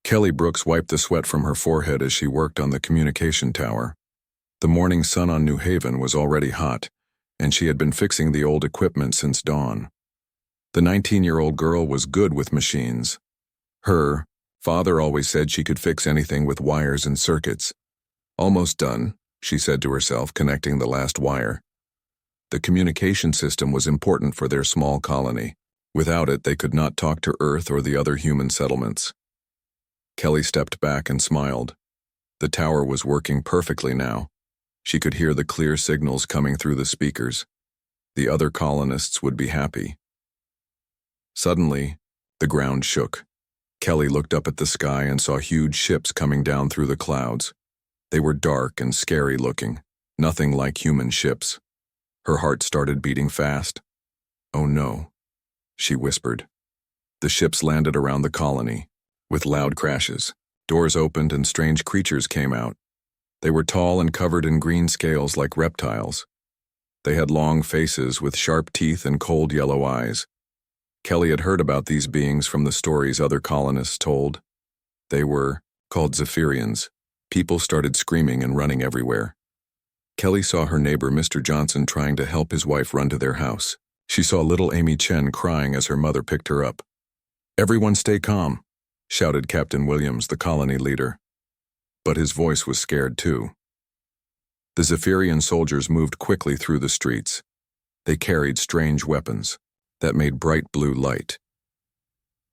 Kelly Brooks wiped the sweat from her forehead as she worked on the communication tower. The morning sun on New Haven was already hot, and she had been fixing the old equipment since dawn. The 19-year-old girl was good with machines. Her father always said she could fix anything with wires and circuits. Almost done, she said to herself, connecting the last wire. The communication system was important for their small colony. Without it, they could not talk to Earth or the other human settlements. Kelly stepped back and smiled. The tower was working perfectly now. She could hear the clear signals coming through the speakers. The other colonists would be happy. Suddenly, the ground shook. Kelly looked up at the sky and saw huge ships coming down through the clouds. They were dark and scary looking, nothing like human ships. Her heart started beating fast. "Oh no," she whispered. The ships landed around the colony. With loud crashes, doors opened and strange creatures came out. They were tall and covered in green scales like reptiles. They had long faces with sharp teeth and cold yellow eyes. Kelly had heard about these beings from the stories other colonists told. They were called Zephyrians. People started screaming and running everywhere. Kelly saw her neighbor Mr. Johnson trying to help his wife run to their house. She saw little Amy Chen crying as her mother picked her up. "Everyone stay calm," shouted Captain Williams, the colony leader. But his voice was scared too. The Zephyrian soldiers moved quickly through the streets. They carried strange weapons that made bright blue light.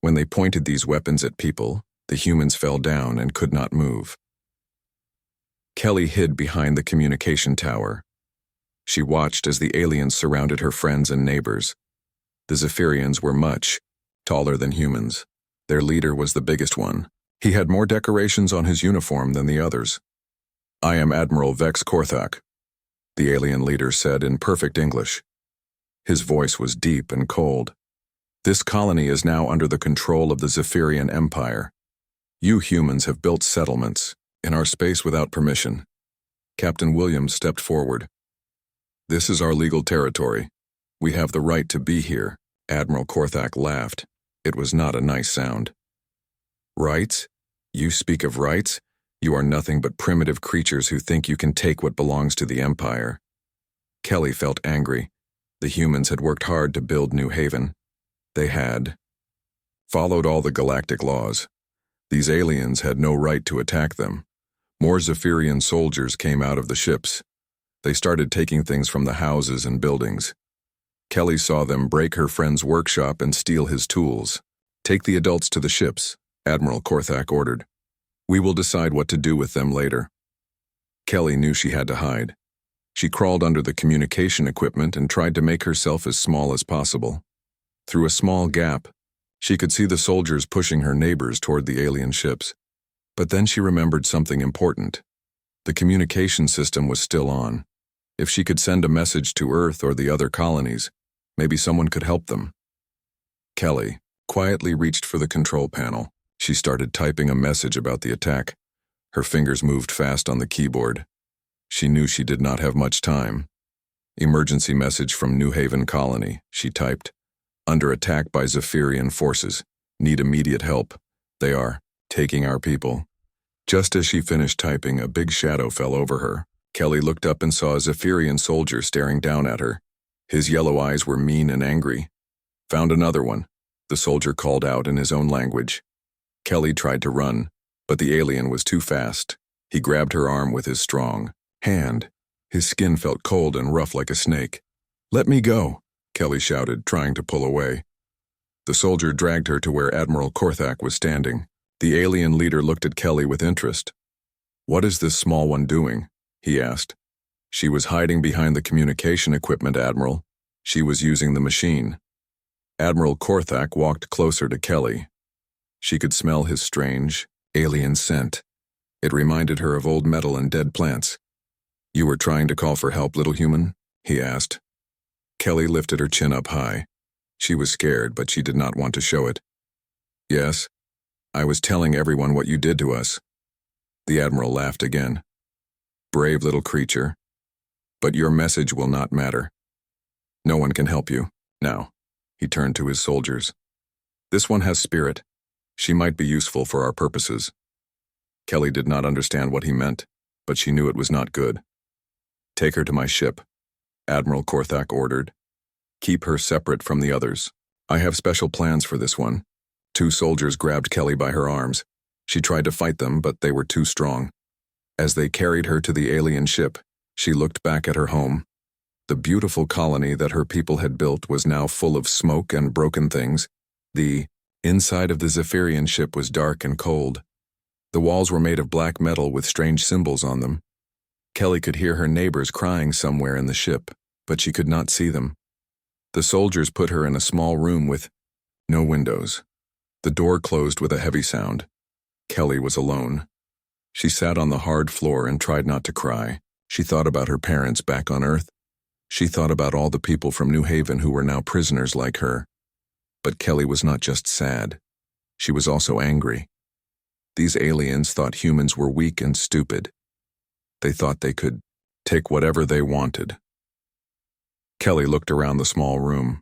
When they pointed these weapons at people, the humans fell down and could not move. Kelly hid behind the communication tower. She watched as the aliens surrounded her friends and neighbors. The Zephyrians were much taller than humans. Their leader was the biggest one. He had more decorations on his uniform than the others. "I am Admiral Vex Korthak," the alien leader said in perfect English. His voice was deep and cold. "This colony is now under the control of the Zephyrian Empire. You humans have built settlements in our space without permission." Captain Williams stepped forward. "This is our legal territory. We have the right to be here." Admiral Korthak laughed. It was not a nice sound. "Rights? You speak of rights? You are nothing but primitive creatures who think you can take what belongs to the Empire." Kelly felt angry. The humans had worked hard to build New Haven. They had followed all the galactic laws. These aliens had no right to attack them. More Zephyrian soldiers came out of the ships. They started taking things from the houses and buildings. Kelly saw them break her friend's workshop and steal his tools. "Take the adults to the ships," Admiral Korthak ordered. "We will decide what to do with them later." Kelly knew she had to hide. She crawled under the communication equipment and tried to make herself as small as possible. Through a small gap, she could see the soldiers pushing her neighbors toward the alien ships. But then she remembered something important. The communication system was still on. If she could send a message to Earth or the other colonies, maybe someone could help them. Kelly quietly reached for the control panel. She started typing a message about the attack. Her fingers moved fast on the keyboard. She knew she did not have much time. "Emergency message from New Haven Colony," she typed. "Under attack by Zephyrian forces. Need immediate help. They are taking our people." Just as she finished typing, a big shadow fell over her. Kelly looked up and saw a Zephyrian soldier staring down at her. His yellow eyes were mean and angry. "Found another one," the soldier called out in his own language. Kelly tried to run, but the alien was too fast. He grabbed her arm with his strong hand. His skin felt cold and rough like a snake. "Let me go," Kelly shouted, trying to pull away. The soldier dragged her to where Admiral Korthak was standing. The alien leader looked at Kelly with interest. "What is this small one doing?" he asked. "She was hiding behind the communication equipment, Admiral. She was using the machine." Admiral Korthak walked closer to Kelly. She could smell his strange, alien scent. It reminded her of old metal and dead plants. "You were trying to call for help, little human?" he asked. Kelly lifted her chin up high. She was scared, but she did not want to show it. "Yes, I was telling everyone what you did to us." The Admiral laughed again. "Brave little creature. But your message will not matter. No one can help you. Now," he turned to his soldiers. "This one has spirit. She might be useful for our purposes. Kelly did not understand what he meant, but she knew it was not good. Take her to my ship, Admiral Korthak ordered. Keep her separate from the others. I have special plans for this one. 2 soldiers grabbed Kelly by her arms. She tried to fight them, but they were too strong. As they carried her to the alien ship, she looked back at her home. The beautiful colony that her people had built was now full of smoke and broken things. The inside of the Zephyrian ship was dark and cold. The walls were made of black metal with strange symbols on them. Kelly could hear her neighbors crying somewhere in the ship, but she could not see them. The soldiers put her in a small room with no windows. The door closed with a heavy sound. Kelly was alone. She sat on the hard floor and tried not to cry. She thought about her parents back on Earth. She thought about all the people from New Haven who were now prisoners like her. But Kelly was not just sad. She was also angry. These aliens thought humans were weak and stupid. They thought they could take whatever they wanted. Kelly looked around the small room.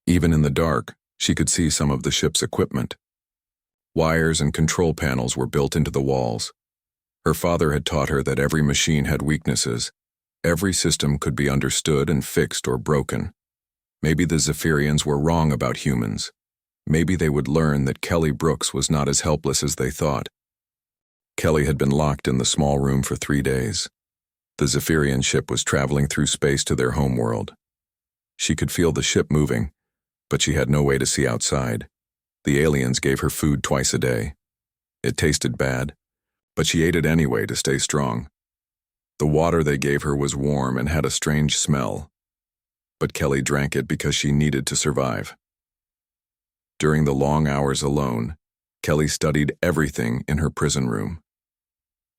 Even in the dark, she could see some of the ship's equipment. Wires and control panels were built into the walls. Her father had taught her that every machine had weaknesses. Every system could be understood and fixed or broken. Maybe the Zephyrians were wrong about humans. Maybe they would learn that Kelly Brooks was not as helpless as they thought. Kelly had been locked in the small room for 3 days. The Zephyrian ship was traveling through space to their homeworld. She could feel the ship moving, but she had no way to see outside. The aliens gave her food twice a day. It tasted bad, but she ate it anyway to stay strong. The water they gave her was warm and had a strange smell, but Kelly drank it because she needed to survive. During the long hours alone, Kelly studied everything in her prison room.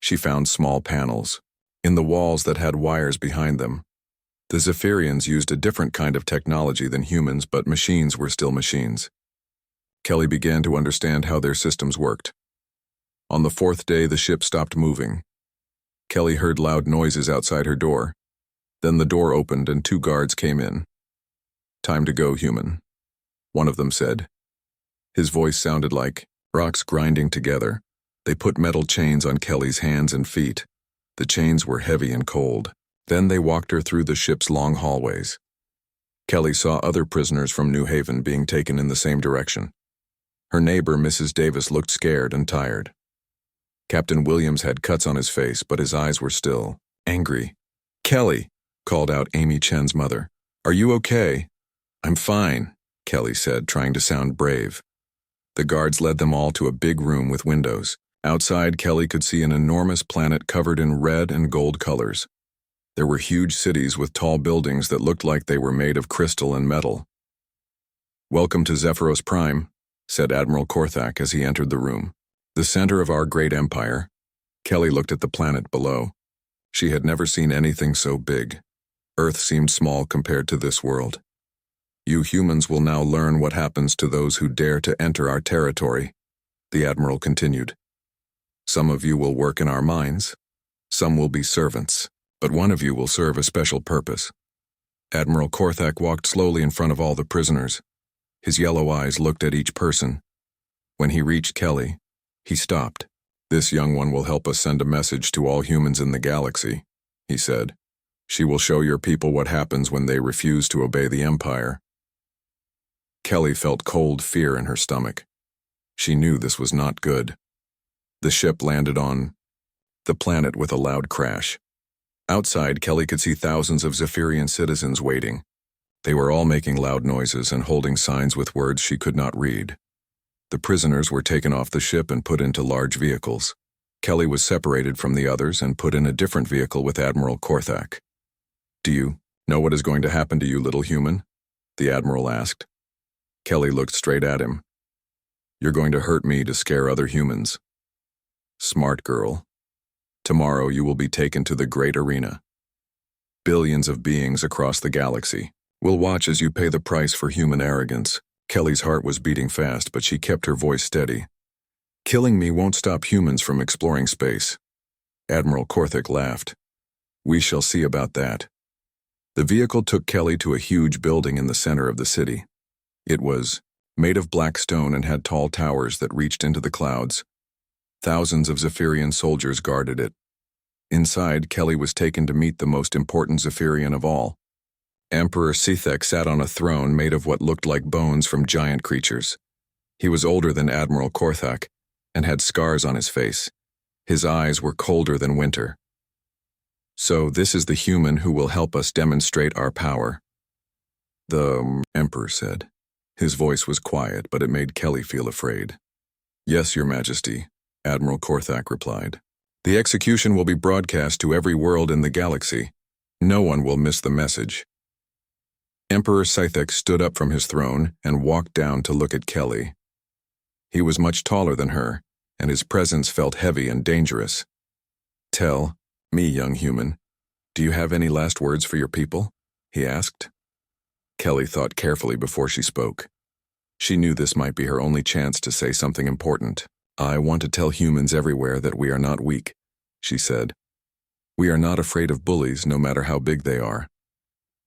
She found small panels in the walls that had wires behind them. The Zephyrians used a different kind of technology than humans, but machines were still machines. Kelly began to understand how their systems worked. On the 4th day, the ship stopped moving. Kelly heard loud noises outside her door. Then the door opened and 2 guards came in. "Time to go, human," one of them said. His voice sounded like rocks grinding together. They put metal chains on Kelly's hands and feet. The chains were heavy and cold. Then they walked her through the ship's long hallways. Kelly saw other prisoners from New Haven being taken in the same direction. Her neighbor, Mrs. Davis, looked scared and tired. Captain Williams had cuts on his face, but his eyes were still angry. "Kelly," called out Amy Chen's mother. "Are you okay?" "I'm fine," Kelly said, trying to sound brave. The guards led them all to a big room with windows. Outside, Kelly could see an enormous planet covered in red and gold colors. There were huge cities with tall buildings that looked like they were made of crystal and metal. "Welcome to Zephyros Prime," said Admiral Korthak as he entered the room. "The center of our great empire." Kelly looked at the planet below. She had never seen anything so big. Earth seemed small compared to this world. "You humans will now learn what happens to those who dare to enter our territory," the Admiral continued. "Some of you will work in our mines. Some will be servants. But one of you will serve a special purpose." Admiral Korthak walked slowly in front of all the prisoners. His yellow eyes looked at each person. When he reached Kelly, he stopped. "This young one will help us send a message to all humans in the galaxy," he said. "She will show your people what happens when they refuse to obey the Empire." Kelly felt cold fear in her stomach. She knew this was not good. The ship landed on the planet with a loud crash. Outside, Kelly could see thousands of Zephyrian citizens waiting. They were all making loud noises and holding signs with words she could not read. The prisoners were taken off the ship and put into large vehicles. Kelly was separated from the others and put in a different vehicle with Admiral Korthak. "Do you know what is going to happen to you, little human?" the Admiral asked. Kelly looked straight at him. "You're going to hurt me to scare other humans." "Smart girl. Tomorrow you will be taken to the great arena. Billions of beings across the galaxy will watch as you pay the price for human arrogance." Kelly's heart was beating fast, but she kept her voice steady. "Killing me won't stop humans from exploring space." Admiral Korthak laughed. "We shall see about that." The vehicle took Kelly to a huge building in the center of the city. It was made of black stone and had tall towers that reached into the clouds. Thousands of Zephyrian soldiers guarded it. Inside, Kelly was taken to meet the most important Zephyrian of all. Emperor Sithek sat on a throne made of what looked like bones from giant creatures. He was older than Admiral Korthak and had scars on his face. His eyes were colder than winter. "So this is the human who will help us demonstrate our power," the Emperor said. His voice was quiet, but it made Kelly feel afraid. "Yes, Your Majesty," Admiral Korthak replied. "The execution will be broadcast to every world in the galaxy. No one will miss the message." Emperor Sithek stood up from his throne and walked down to look at Kelly. He was much taller than her, and his presence felt heavy and dangerous. "Tell me, young human, do you have any last words for your people?" he asked. Kelly thought carefully before she spoke. She knew this might be her only chance to say something important. "I want to tell humans everywhere that we are not weak," she said. "We are not afraid of bullies, no matter how big they are.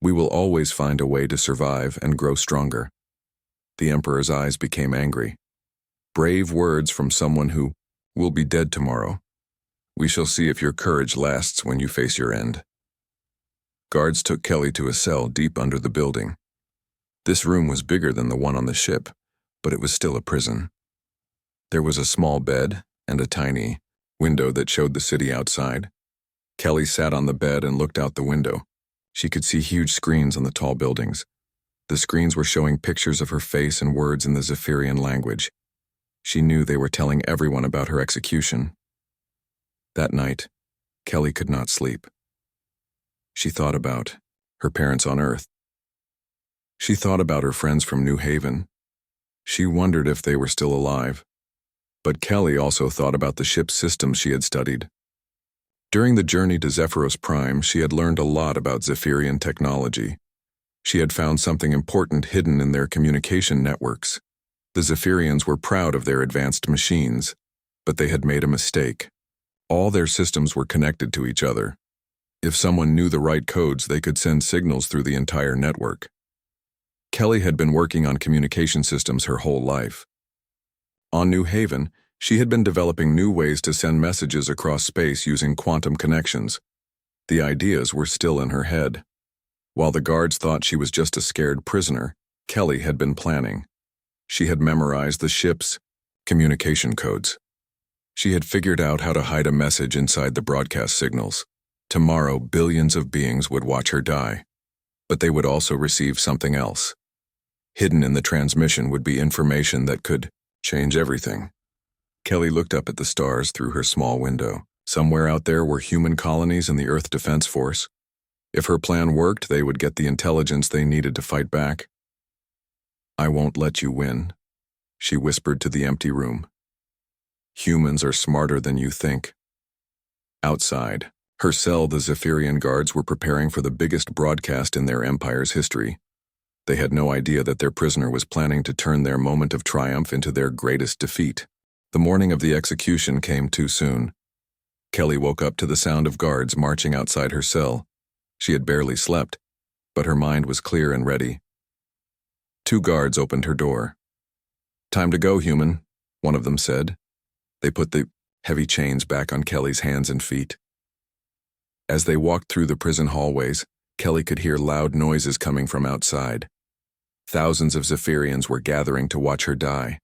We will always find a way to survive and grow stronger." The Emperor's eyes became angry. "Brave words from someone who will be dead tomorrow. We shall see if your courage lasts when you face your end." Guards took Kelly to a cell deep under the building. This room was bigger than the one on the ship, but it was still a prison. There was a small bed and a tiny window that showed the city outside. Kelly sat on the bed and looked out the window. She could see huge screens on the tall buildings. The screens were showing pictures of her face and words in the Zephyrian language. She knew they were telling everyone about her execution. That night, Kelly could not sleep. She thought about her parents on Earth. She thought about her friends from New Haven. She wondered if they were still alive. But Kelly also thought about the ship's systems she had studied. During the journey to Zephyros Prime, she had learned a lot about Zephyrian technology. She had found something important hidden in their communication networks. The Zephyrians were proud of their advanced machines, but they had made a mistake. All their systems were connected to each other. If someone knew the right codes, they could send signals through the entire network. Kelly had been working on communication systems her whole life. On New Haven, she had been developing new ways to send messages across space using quantum connections. The ideas were still in her head. While the guards thought she was just a scared prisoner, Kelly had been planning. She had memorized the ship's communication codes. She had figured out how to hide a message inside the broadcast signals. Tomorrow, billions of beings would watch her die. But they would also receive something else. Hidden in the transmission would be information that could change everything. Kelly looked up at the stars through her small window. Somewhere out there were human colonies and the Earth Defense Force. If her plan worked, they would get the intelligence they needed to fight back. "I won't let you win," she whispered to the empty room. "Humans are smarter than you think." Outside her cell, the Zephyrian guards were preparing for the biggest broadcast in their empire's history. They had no idea that their prisoner was planning to turn their moment of triumph into their greatest defeat. The morning of the execution came too soon. Kelly woke up to the sound of guards marching outside her cell. She had barely slept, but her mind was clear and ready. 2 guards opened her door. "Time to go, human," one of them said. They put the heavy chains back on Kelly's hands and feet. As they walked through the prison hallways, Kelly could hear loud noises coming from outside. Thousands of Zephyrians were gathering to watch her die.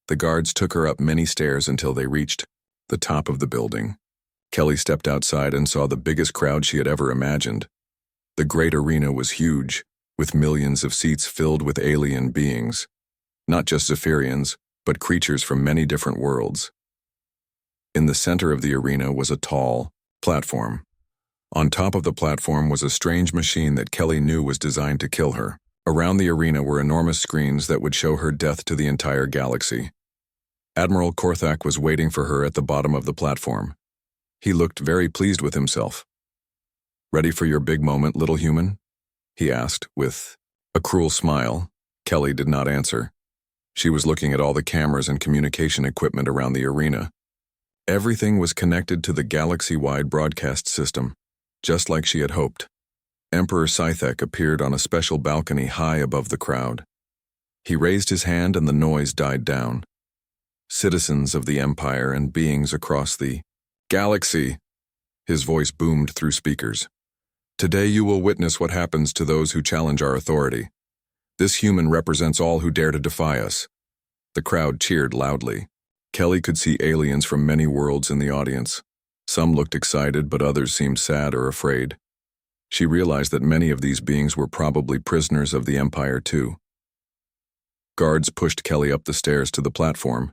The guards took her up many stairs until they reached the top of the building. Kelly stepped outside and saw the biggest crowd she had ever imagined. The great arena was huge, with millions of seats filled with alien beings. Not just Zephyrians, but creatures from many different worlds. In the center of the arena was a tall platform. On top of the platform was a strange machine that Kelly knew was designed to kill her. Around the arena were enormous screens that would show her death to the entire galaxy. Admiral Korthak was waiting for her at the bottom of the platform. He looked very pleased with himself. "Ready for your big moment, little human?" he asked, with a cruel smile. Kelly did not answer. She was looking at all the cameras and communication equipment around the arena. Everything was connected to the galaxy-wide broadcast system, just like she had hoped. Emperor Sithek appeared on a special balcony high above the crowd. He raised his hand and the noise died down. Citizens of the Empire and beings across the galaxy, his voice boomed through speakers. Today you will witness what happens to those who challenge our authority. This human represents all who dare to defy us. The crowd cheered loudly. Kelly could see aliens from many worlds in the audience. Some looked excited, but others seemed sad or afraid. She realized that many of these beings were probably prisoners of the Empire too. Guards pushed Kelly up the stairs to the platform.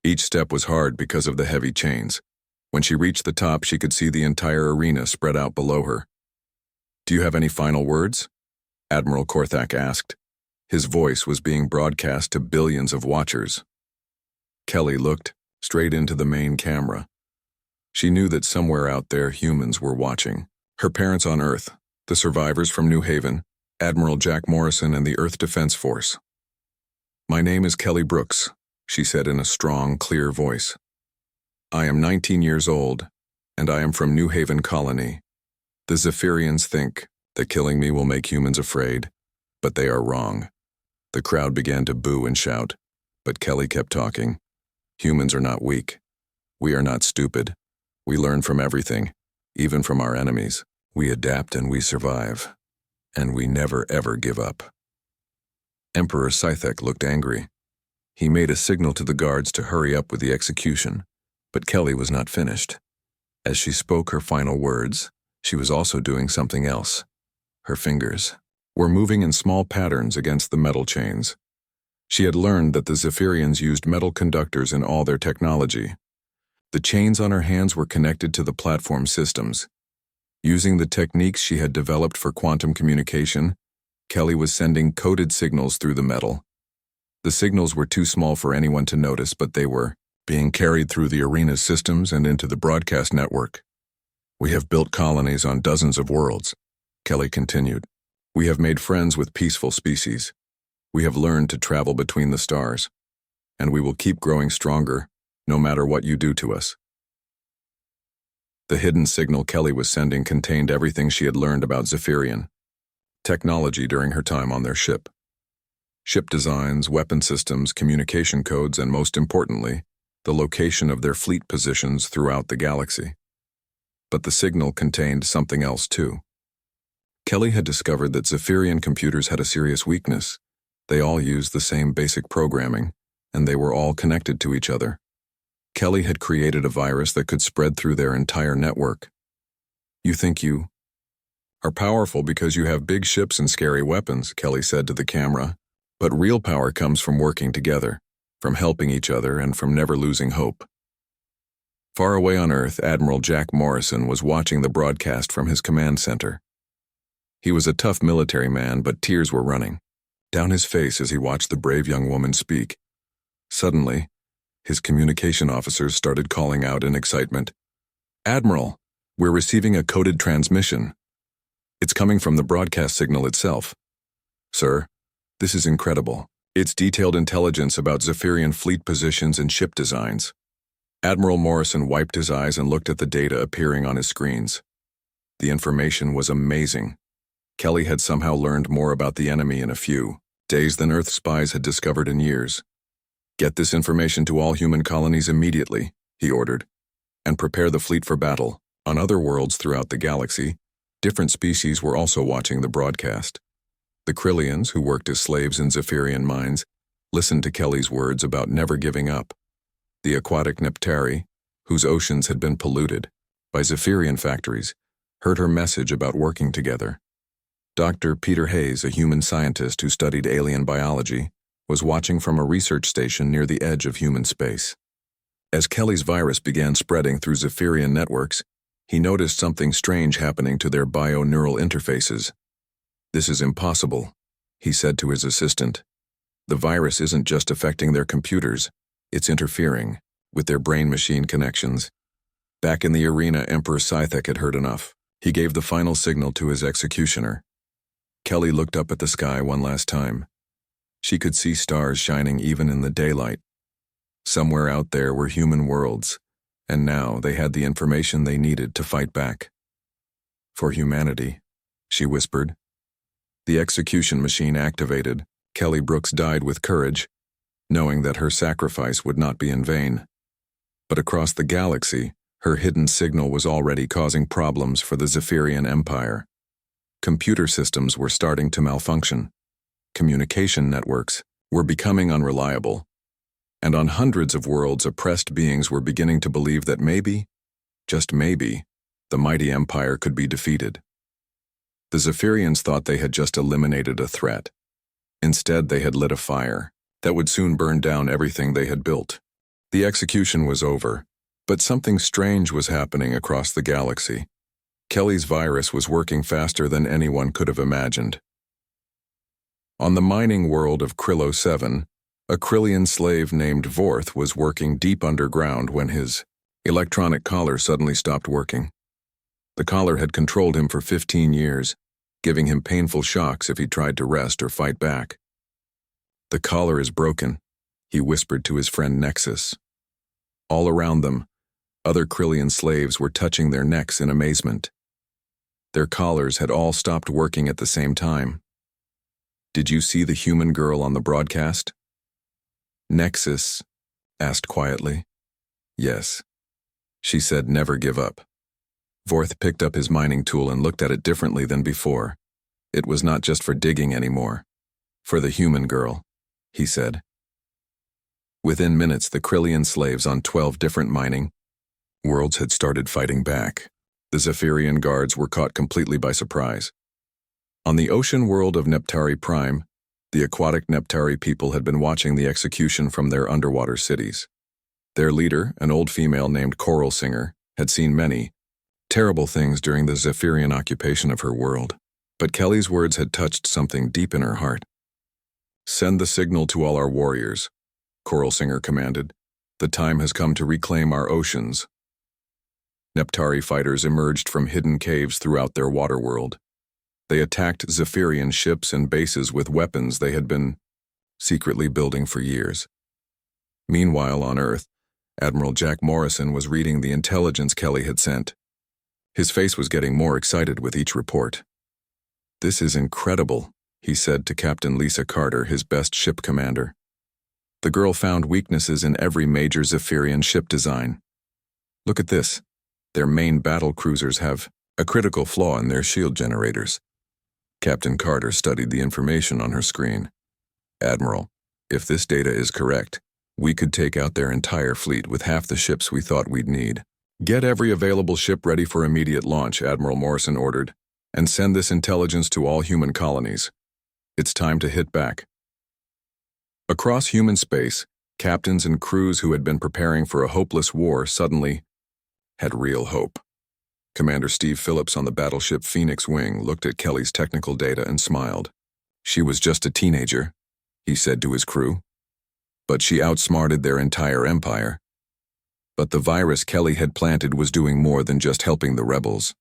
Each step was hard because of the heavy chains. When she reached the top, she could see the entire arena spread out below her. "Do you have any final words?" Admiral Korthak asked. His voice was being broadcast to billions of watchers. Kelly looked straight into the main camera. She knew that somewhere out there humans were watching. Her parents on Earth, the survivors from New Haven, Admiral Jack Morrison and the Earth Defense Force. "My name is Kelly Brooks," she said in a strong, clear voice. "I am 19 years old, and I am from New Haven Colony. The Zephyrians think that killing me will make humans afraid, but they are wrong." The crowd began to boo and shout, but Kelly kept talking. "Humans are not weak. We are not stupid. We learn from everything, even from our enemies. We adapt and we survive, and we never ever give up." Emperor Scythek looked angry. He made a signal to the guards to hurry up with the execution, but Kelly was not finished. As she spoke her final words, she was also doing something else. Her fingers were moving in small patterns against the metal chains. She had learned that the Zephyrians used metal conductors in all their technology. The chains on her hands were connected to the platform systems. Using the techniques she had developed for quantum communication, Kelly was sending coded signals through the metal. The signals were too small for anyone to notice, but they were being carried through the arena's systems and into the broadcast network. "We have built colonies on dozens of worlds," Kelly continued. "We have made friends with peaceful species. We have learned to travel between the stars. And we will keep growing stronger, no matter what you do to us." The hidden signal Kelly was sending contained everything she had learned about Zephyrian technology during her time on their ship. Ship designs, weapon systems, communication codes, and most importantly, the location of their fleet positions throughout the galaxy. But the signal contained something else too. Kelly had discovered that Zephyrian computers had a serious weakness. They all used the same basic programming, and they were all connected to each other. Kelly had created a virus that could spread through their entire network. "You think you are powerful because you have big ships and scary weapons," Kelly said to the camera. "But real power comes from working together, from helping each other, and from never losing hope." Far away on Earth, Admiral Jack Morrison was watching the broadcast from his command center. He was a tough military man, but tears were running down his face as he watched the brave young woman speak. Suddenly, his communication officers started calling out in excitement, "Admiral, we're receiving a coded transmission. It's coming from the broadcast signal itself." "Sir, this is incredible. It's detailed intelligence about Zephyrian fleet positions and ship designs." Admiral Morrison wiped his eyes and looked at the data appearing on his screens. The information was amazing. Kelly had somehow learned more about the enemy in a few days than Earth spies had discovered in years. "Get this information to all human colonies immediately," he ordered, "and prepare the fleet for battle." On other worlds throughout the galaxy, different species were also watching the broadcast. The Krillians, who worked as slaves in Zephyrian mines, listened to Kelly's words about never giving up. The aquatic Neptari, whose oceans had been polluted by Zephyrian factories, heard her message about working together. Dr. Peter Hayes, a human scientist who studied alien biology, was watching from a research station near the edge of human space. As Kelly's virus began spreading through Zephyrian networks, he noticed something strange happening to their bio-neural interfaces. "This is impossible," he said to his assistant. "The virus isn't just affecting their computers, it's interfering with their brain-machine connections." Back in the arena, Emperor Scythek had heard enough. He gave the final signal to his executioner. Kelly looked up at the sky one last time. She could see stars shining even in the daylight. Somewhere out there were human worlds, and now they had the information they needed to fight back. "For humanity," she whispered. The execution machine activated, Kelly Brooks died with courage, knowing that her sacrifice would not be in vain. But across the galaxy, her hidden signal was already causing problems for the Zephyrian Empire. Computer systems were starting to malfunction. Communication networks were becoming unreliable. And on hundreds of worlds, oppressed beings were beginning to believe that maybe, just maybe, the mighty empire could be defeated. The Zephyrians thought they had just eliminated a threat. Instead, they had lit a fire that would soon burn down everything they had built. The execution was over, but something strange was happening across the galaxy. Kelly's virus was working faster than anyone could have imagined. On the mining world of Kryllo 7, a Kryllian slave named Vorth was working deep underground when his electronic collar suddenly stopped working. The collar had controlled him for 15 years, giving him painful shocks if he tried to rest or fight back. "The collar is broken," he whispered to his friend Nexus. All around them, other Kryllian slaves were touching their necks in amazement. Their collars had all stopped working at the same time. "Did you see the human girl on the broadcast?" Nexus asked quietly. "Yes." She said, "Never give up." Vorth picked up his mining tool and looked at it differently than before. It was not just for digging anymore. "For the human girl," he said. Within minutes, the Kryllian slaves on 12 different mining worlds had started fighting back. The Zephyrian guards were caught completely by surprise. On the ocean world of Neptari Prime, the aquatic Neptari people had been watching the execution from their underwater cities. Their leader, an old female named Coral Singer, had seen many terrible things during the Zephyrian occupation of her world. But Kelly's words had touched something deep in her heart. "Send the signal to all our warriors," Coral Singer commanded. "The time has come to reclaim our oceans." Neptari fighters emerged from hidden caves throughout their water world. They attacked Zephyrian ships and bases with weapons they had been secretly building for years. Meanwhile, on Earth, Admiral Jack Morrison was reading the intelligence Kelly had sent. His face was getting more excited with each report. "This is incredible," he said to Captain Lisa Carter, his best ship commander. The girl found weaknesses in every major Zephyrian ship design. "Look at this. Their main battle cruisers have a critical flaw in their shield generators." Captain Carter studied the information on her screen. "Admiral, if this data is correct, we could take out their entire fleet with half the ships we thought we'd need." "Get every available ship ready for immediate launch," Admiral Morrison ordered, "and send this intelligence to all human colonies. It's time to hit back." Across human space, captains and crews who had been preparing for a hopeless war suddenly had real hope. Commander Steve Phillips on the battleship Phoenix Wing looked at Kelly's technical data and smiled. "She was just a teenager," he said to his crew. "But she outsmarted their entire empire." But the virus Kelly had planted was doing more than just helping the rebels.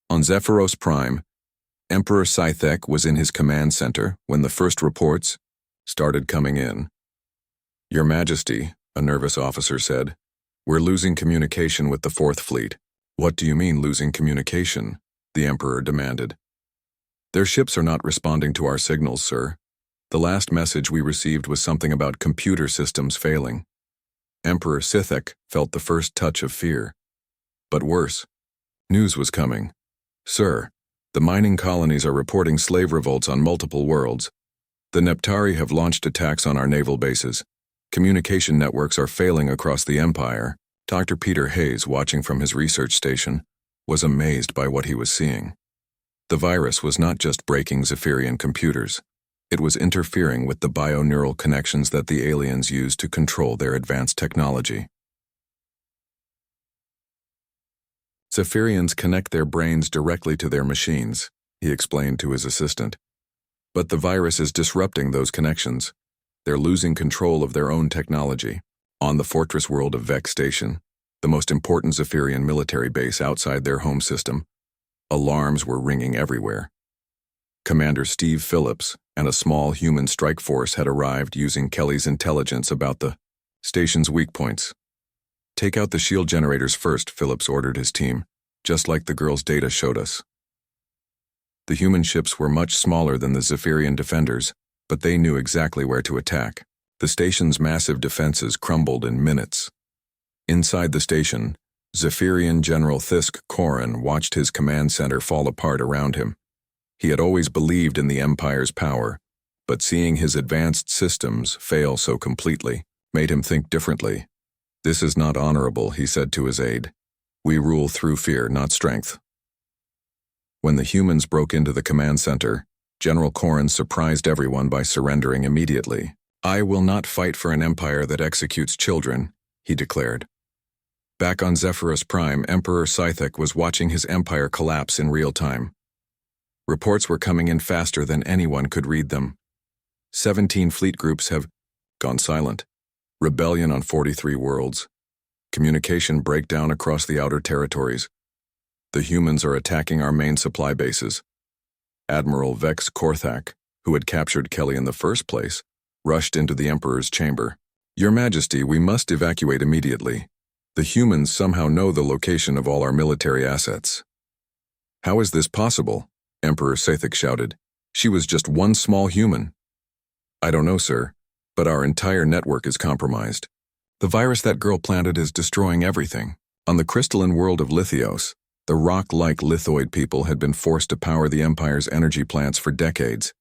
On Zephyros Prime, Emperor Scythek was in his command center when the first reports started coming in. "Your Majesty," a nervous officer said, "we're losing communication with the Fourth Fleet." "What do you mean, losing communication?" the Emperor demanded. "Their ships are not responding to our signals, sir. The last message we received was something about computer systems failing." Emperor Scythek felt the first touch of fear. But worse, news was coming. "Sir, the mining colonies are reporting slave revolts on multiple worlds. The Neptari have launched attacks on our naval bases. Communication networks are failing across the Empire." Dr. Peter Hayes, watching from his research station, was amazed by what he was seeing. The virus was not just breaking Zephyrian computers. It was interfering with the bioneural connections that the aliens use to control their advanced technology. "Zephyrians connect their brains directly to their machines," he explained to his assistant. "But the virus is disrupting those connections. They're losing control of their own technology." On the fortress world of Vex Station, the most important Zephyrian military base outside their home system, alarms were ringing everywhere. Commander Steve Phillips and a small human strike force had arrived using Kelly's intelligence about the station's weak points. "Take out the shield generators first," Phillips ordered his team, "just like the girl's data showed us." The human ships were much smaller than the Zephyrian defenders, but they knew exactly where to attack. The station's massive defenses crumbled in minutes. Inside the station, Zephyrian General Thisk Korin watched his command center fall apart around him. He had always believed in the Empire's power, but seeing his advanced systems fail so completely made him think differently. "This is not honorable," he said to his aide. "We rule through fear, not strength." When the humans broke into the command center, General Korin surprised everyone by surrendering immediately. "I will not fight for an empire that executes children," he declared. Back on Zephyros Prime, Emperor Scythek was watching his empire collapse in real time. Reports were coming in faster than anyone could read them. 17 fleet groups have gone silent. Rebellion on 43 worlds. Communication breakdown across the outer territories. The humans are attacking our main supply bases. Admiral Vex Korthak, who had captured Kelly in the first place, rushed into the Emperor's chamber. "Your Majesty, we must evacuate immediately. The humans somehow know the location of all our military assets." "How is this possible?" Emperor Scythek shouted. "She was just one small human." "I don't know, sir, but our entire network is compromised. The virus that girl planted is destroying everything." On the crystalline world of Lithios, the rock-like lithoid people had been forced to power the Empire's energy plants for decades.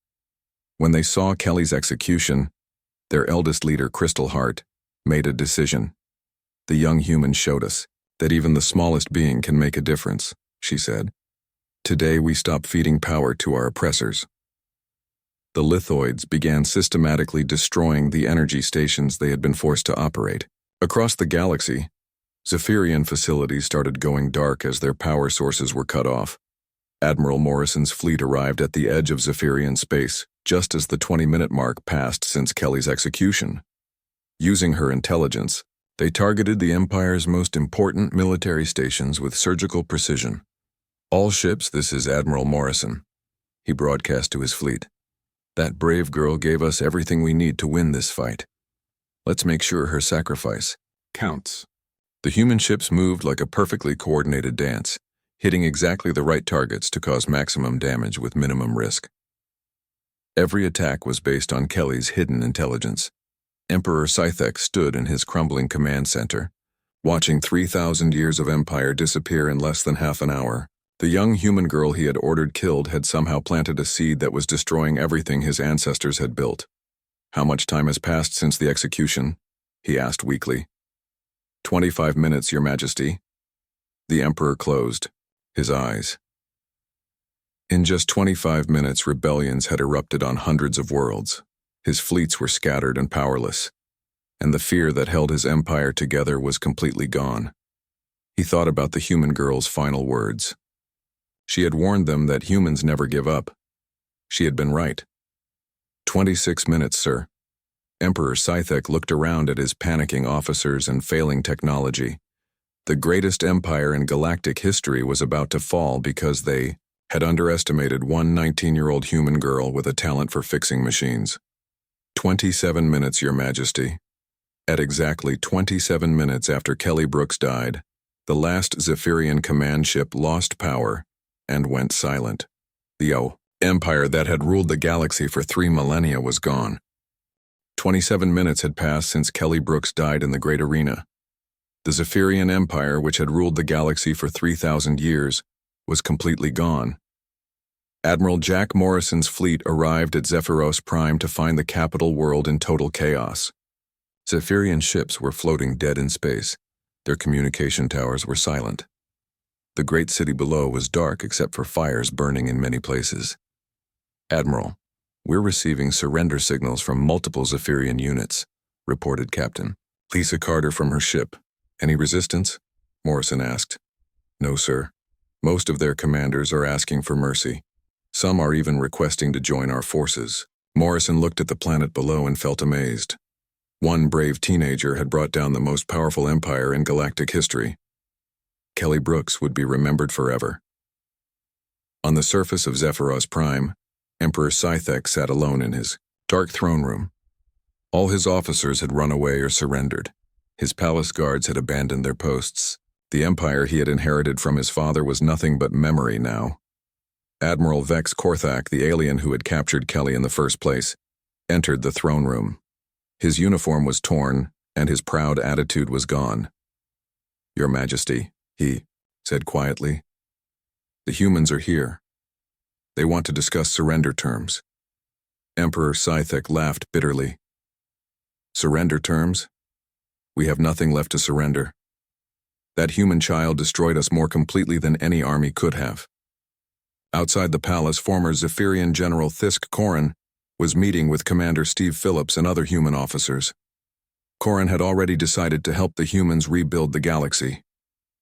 When they saw Kelly's execution, their eldest leader, Crystal Heart, made a decision. "The young human showed us that even the smallest being can make a difference," she said. "Today we stop feeding power to our oppressors." The lithoids began systematically destroying the energy stations they had been forced to operate. Across the galaxy, Zephyrian facilities started going dark as their power sources were cut off. Admiral Morrison's fleet arrived at the edge of Zephyrian space just as the 20-minute mark passed since Kelly's execution. Using her intelligence, they targeted the Empire's most important military stations with surgical precision. "All ships, this is Admiral Morrison," he broadcast to his fleet. "That brave girl gave us everything we need to win this fight. Let's make sure her sacrifice counts." The human ships moved like a perfectly coordinated dance, hitting exactly the right targets to cause maximum damage with minimum risk. Every attack was based on Kelly's hidden intelligence. Emperor Scythek stood in his crumbling command center, watching 3,000 years of empire disappear in less than half an hour. The young human girl he had ordered killed had somehow planted a seed that was destroying everything his ancestors had built. "How much time has passed since the execution?" he asked weakly. 25 minutes, Your Majesty." The Emperor closed his eyes. In just 25 minutes, rebellions had erupted on hundreds of worlds. His fleets were scattered and powerless, and the fear that held his empire together was completely gone. He thought about the human girl's final words. She had warned them that humans never give up. She had been right. 26 minutes, sir." Emperor Scythek looked around at his panicking officers and failing technology. The greatest empire in galactic history was about to fall because they had underestimated one 19-year-old human girl with a talent for fixing machines. 27 minutes, Your Majesty." At exactly 27 minutes after Kelly Brooks died, the last Zephyrian command ship lost power and went silent. The empire that had ruled the galaxy for 3 millennia was gone. 27 minutes had passed since Kelly Brooks died in the Great Arena. The Zephyrian Empire, which had ruled the galaxy for 3,000 years, was completely gone. Admiral Jack Morrison's fleet arrived at Zephyros Prime to find the capital world in total chaos. Zephyrian ships were floating dead in space. Their communication towers were silent. The great city below was dark except for fires burning in many places. "Admiral, we're receiving surrender signals from multiple Zephyrian units," reported Captain Lisa Carter from her ship. "Any resistance?" Morrison asked. "No, sir. Most of their commanders are asking for mercy. Some are even requesting to join our forces." Morrison looked at the planet below and felt amazed. One brave teenager had brought down the most powerful empire in galactic history. Kelly Brooks would be remembered forever. On the surface of Zephyros Prime, Emperor Scythek sat alone in his dark throne room. All his officers had run away or surrendered. His palace guards had abandoned their posts. The empire he had inherited from his father was nothing but memory now. Admiral Vex Korthak, the alien who had captured Kelly in the first place, entered the throne room. His uniform was torn, and his proud attitude was gone. "Your Majesty," he said quietly, "the humans are here. They want to discuss surrender terms." Emperor Scythic laughed bitterly. "Surrender terms? We have nothing left to surrender. That human child destroyed us more completely than any army could have." Outside the palace, former Zephyrian General Thisk Korin was meeting with Commander Steve Phillips and other human officers. Korin had already decided to help the humans rebuild the galaxy.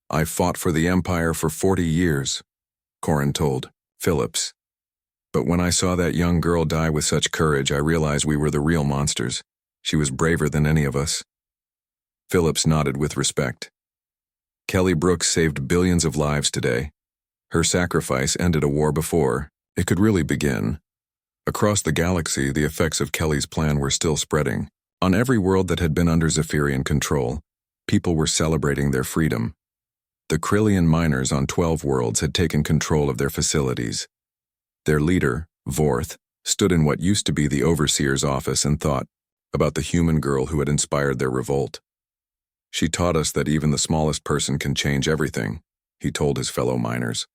"I fought for the Empire for 40 years, Korin told Phillips. "But when I saw that young girl die with such courage, I realized we were the real monsters. She was braver than any of us." Phillips nodded with respect. "Kelly Brooks saved billions of lives today. Her sacrifice ended a war before it could really begin." Across the galaxy, the effects of Kelly's plan were still spreading. On every world that had been under Zephyrian control, people were celebrating their freedom. The Krillian miners on 12 worlds had taken control of their facilities. Their leader, Vorth, stood in what used to be the Overseer's office and thought about the human girl who had inspired their revolt. "She taught us that even the smallest person can change everything," he told his fellow miners.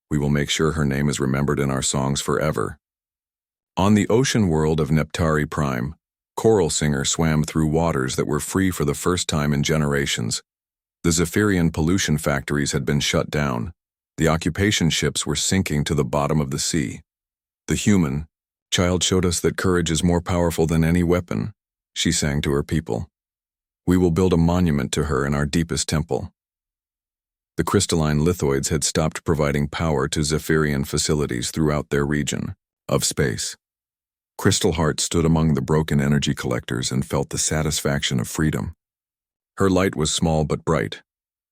"We will make sure her name is remembered in our songs forever." On the ocean world of Neptari Prime, Coral Singer swam through waters that were free for the first time in generations. The Zephyrian pollution factories had been shut down. The occupation ships were sinking to the bottom of the sea. "The human child showed us that courage is more powerful than any weapon," she sang to her people. "We will build a monument to her in our deepest temple." The crystalline lithoids had stopped providing power to Zephyrian facilities throughout their region of space. Crystal Heart stood among the broken energy collectors and felt the satisfaction of freedom. Her light was small but bright,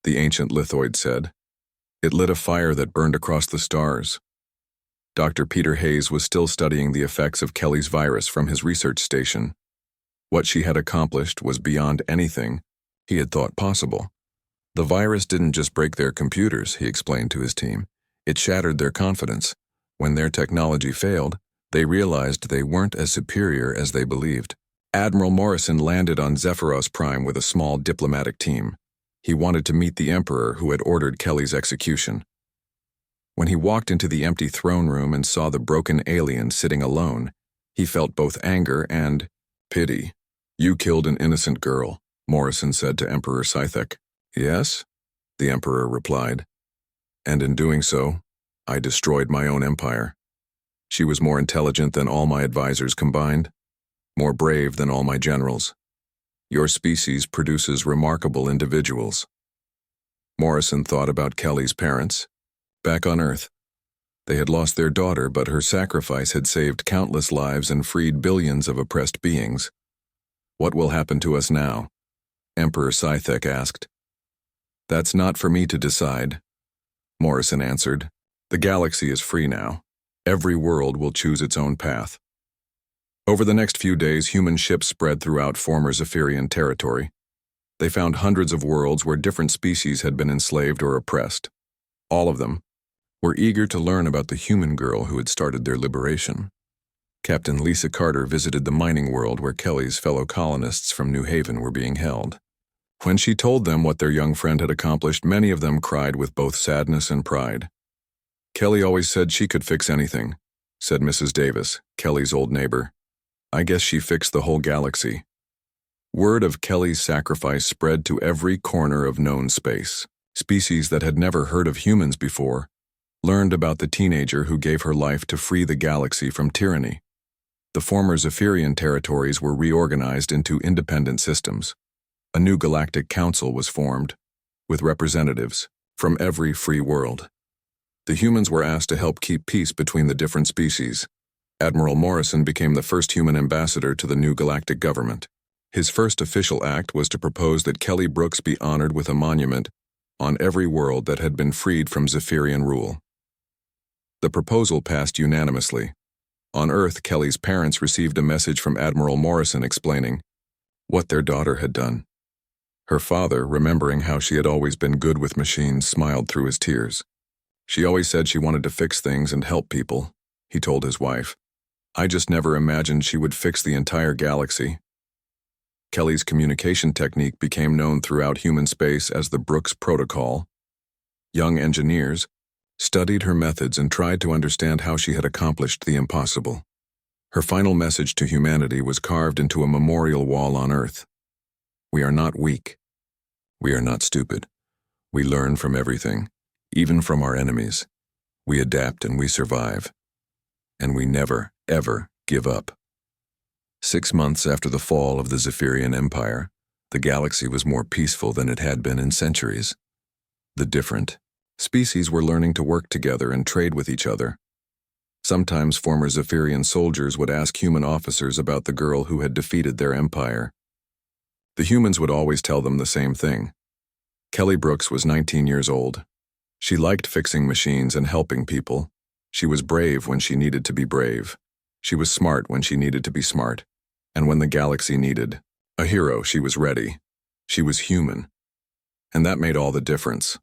the ancient lithoid said. It lit a fire that burned across the stars. Dr. Peter Hayes was still studying the effects of Kelly's virus from his research station. What she had accomplished was beyond anything he had thought possible. The virus didn't just break their computers, he explained to his team. It shattered their confidence. When their technology failed, they realized they weren't as superior as they believed. Admiral Morrison landed on Zephyros Prime with a small diplomatic team. He wanted to meet the Emperor who had ordered Kelly's execution. When he walked into the empty throne room and saw the broken alien sitting alone, he felt both anger and pity. "You killed an innocent girl," Morrison said to Emperor Scythic. "Yes," the Emperor replied. "And in doing so, I destroyed my own empire. She was more intelligent than all my advisors combined, more brave than all my generals. Your species produces remarkable individuals." Morrison thought about Kelly's parents. Back on Earth, they had lost their daughter, but her sacrifice had saved countless lives and freed billions of oppressed beings. "What will happen to us now?" Emperor Scythic asked. "That's not for me to decide," Morrison answered. "The galaxy is free now. Every world will choose its own path." Over the next few days, human ships spread throughout former Zephyrian territory. They found hundreds of worlds where different species had been enslaved or oppressed. All of them were eager to learn about the human girl who had started their liberation. Captain Lisa Carter visited the mining world where Kelly's fellow colonists from New Haven were being held. When she told them what their young friend had accomplished, many of them cried with both sadness and pride. "Kelly always said she could fix anything," said Mrs. Davis, Kelly's old neighbor. "I guess she fixed the whole galaxy." Word of Kelly's sacrifice spread to every corner of known space. Species that had never heard of humans before learned about the teenager who gave her life to free the galaxy from tyranny. The former Zephyrian territories were reorganized into independent systems. A new Galactic Council was formed, with representatives from every free world. The humans were asked to help keep peace between the different species. Admiral Morrison became the first human ambassador to the new galactic government. His first official act was to propose that Kelly Brooks be honored with a monument on every world that had been freed from Zephyrian rule. The proposal passed unanimously. On Earth, Kelly's parents received a message from Admiral Morrison explaining what their daughter had done. Her father, remembering how she had always been good with machines, smiled through his tears. "She always said she wanted to fix things and help people," he told his wife. I just never imagined she would fix the entire galaxy. Kelly's communication technique became known throughout human space as the Brooks Protocol. Young engineers studied her methods and tried to understand how she had accomplished the impossible. Her final message to humanity was carved into a memorial wall on Earth. We are not weak. We are not stupid. We learn from everything, even from our enemies. We adapt and we survive. And we never, ever give up. 6 months after the fall of the Zephyrian Empire, the galaxy was more peaceful than it had been in centuries. The different species were learning to work together and trade with each other. Sometimes former Zephyrian soldiers would ask human officers about the girl who had defeated their empire. The humans would always tell them the same thing. Kelly Brooks was 19 years old. She liked fixing machines and helping people. She was brave when she needed to be brave. She was smart when she needed to be smart. And when the galaxy needed a hero, she was ready. She was human. And that made all the difference.